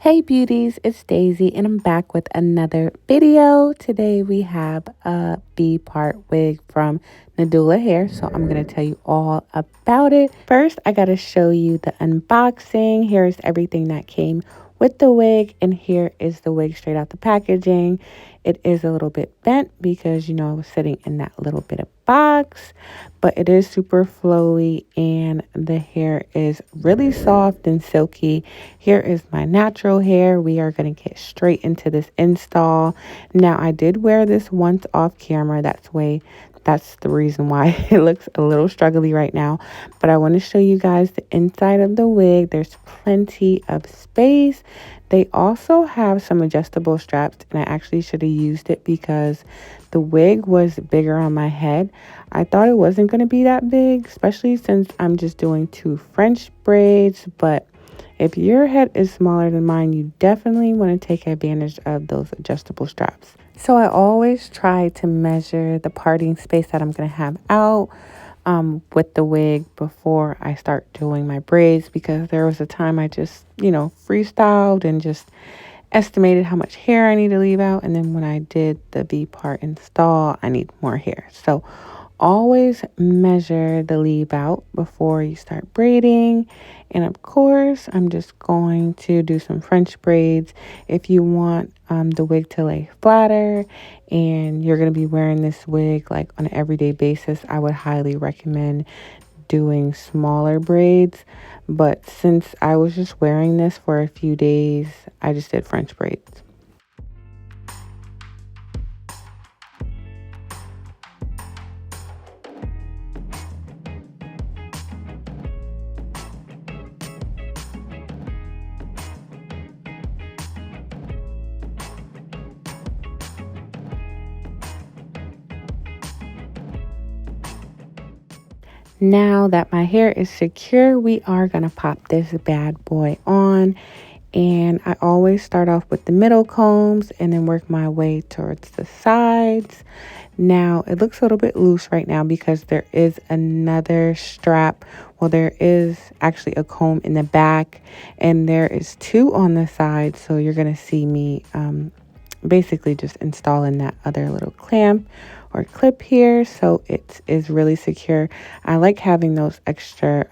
Hey beauties, it's Daisy and I'm back with another video. Today we have a B-part wig from Nadula hair, so I'm going to tell you all about it. First, I got to show you the unboxing. Here's everything that came with the wig, and here is the wig straight out the packaging. It is a little bit bent because, I was sitting in that little bit of box, but it is super flowy and the hair is really soft and silky. Here is my natural hair. We are going to get straight into this install. Now, I did wear this once off camera. That's the reason why it looks a little struggly right now. But I want to show you guys the inside of the wig. There's plenty of space. They also have some adjustable straps, and I actually should have used it because the wig was bigger on my head. I thought it wasn't going to be that big, especially since I'm just doing 2 French braids. But if your head is smaller than mine, you definitely want to take advantage of those adjustable straps. So I always try to measure the parting space that I'm going to have out with the wig before I start doing my braids, because there was a time I just, freestyled and just estimated how much hair I need to leave out. And then when I did the V part install, I need more hair. So always measure the leave out before you start braiding. And of course, I'm just going to do some French braids. If you want the wig to lay flatter and you're going to be wearing this wig like on an everyday basis, I would highly recommend doing smaller braids. But since I was just wearing this for a few days, I just did French braids. Now that my hair is secure, we are going to pop this bad boy on. And I always start off with the middle combs and then work my way towards the sides. Now, it looks a little bit loose right now because there is another strap. Well, there is actually a comb in the back and there is 2 on the side. So you're going to see me basically just installing that other little clamp or clip here, so it is really secure. I like having those extra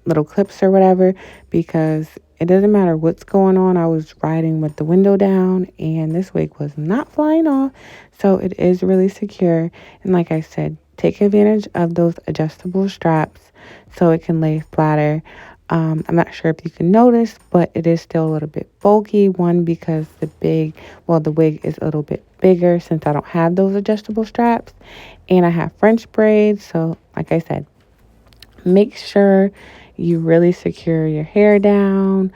little clips or whatever, because it doesn't matter what's going on. I was riding with the window down and this wig was not flying off, so it is really secure. And like I said, take advantage of those adjustable straps so it can lay flatter. I'm not sure if you can notice, but it is still a little bit bulky. One, because the wig is a little bit bigger since I don't have those adjustable straps. And I have French braids. So like I said, make sure you really secure your hair down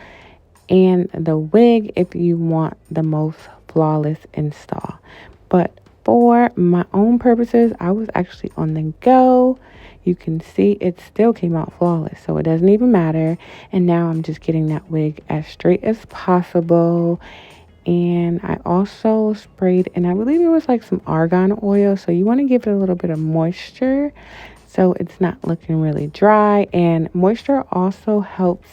and the wig if you want the most flawless install. But for my own purposes, I was actually on the go. You can see it still came out flawless, so it doesn't even matter. And now I'm just getting that wig as straight as possible. And I also sprayed, and I believe it was like some argan oil, so you want to give it a little bit of moisture so it's not looking really dry. And moisture also helps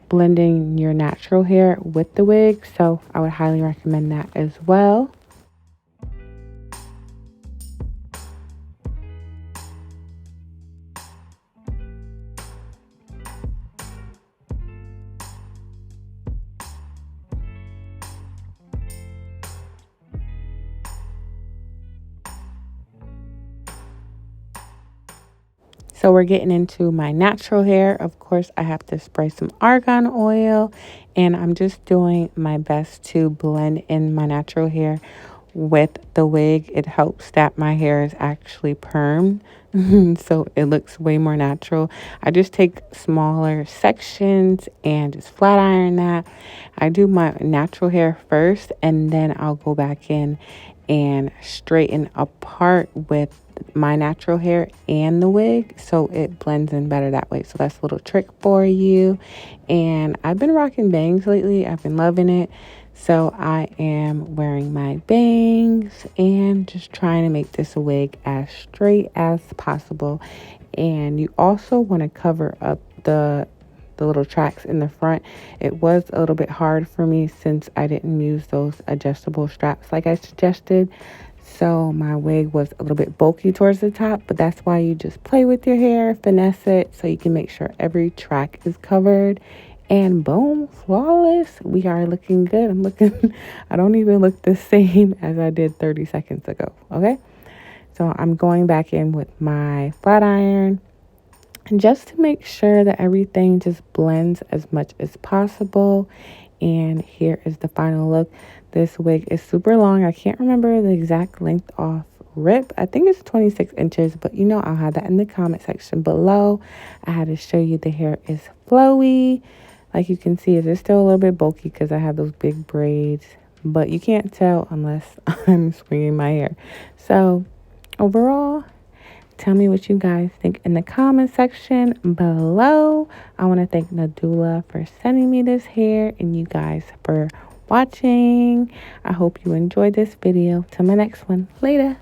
blending your natural hair with the wig, so I would highly recommend that as well. So we're getting into my natural hair. Of course, I have to spray some argan oil, and I'm just doing my best to blend in my natural hair with the wig. It helps that my hair is actually permed, so it looks way more natural. I just take smaller sections and just flat iron that. I do my natural hair first, and then I'll go back in and straighten apart with my natural hair and the wig, so it blends in better that way. So that's a little trick for you. And I've been rocking bangs lately. I've been loving it. So I am wearing my bangs and just trying to make this wig as straight as possible. And you also want to cover up the the little tracks in the front. It was a little bit hard for me since I didn't use those adjustable straps like I suggested. So my wig was a little bit bulky towards the top, but that's why you just play with your hair, finesse it so you can make sure every track is covered. And boom, flawless. We are looking good. I'm looking, I don't even look the same as I did 30 seconds ago. Okay. So I'm going back in with my flat iron just to make sure that everything just blends as much as possible. And here is the final look. This wig is super long. I can't remember the exact length off rip. I think it's 26 inches, but you know, I'll have that in the comment section below. I had to show you the hair is flowy. Like you can see, it is still a little bit bulky because I have those big braids, but you can't tell unless I'm swinging my hair. So overall, tell me what you guys think in the comment section below. I want to thank Nadula for sending me this hair and you guys for watching. I hope you enjoyed this video. Till my next one. Later.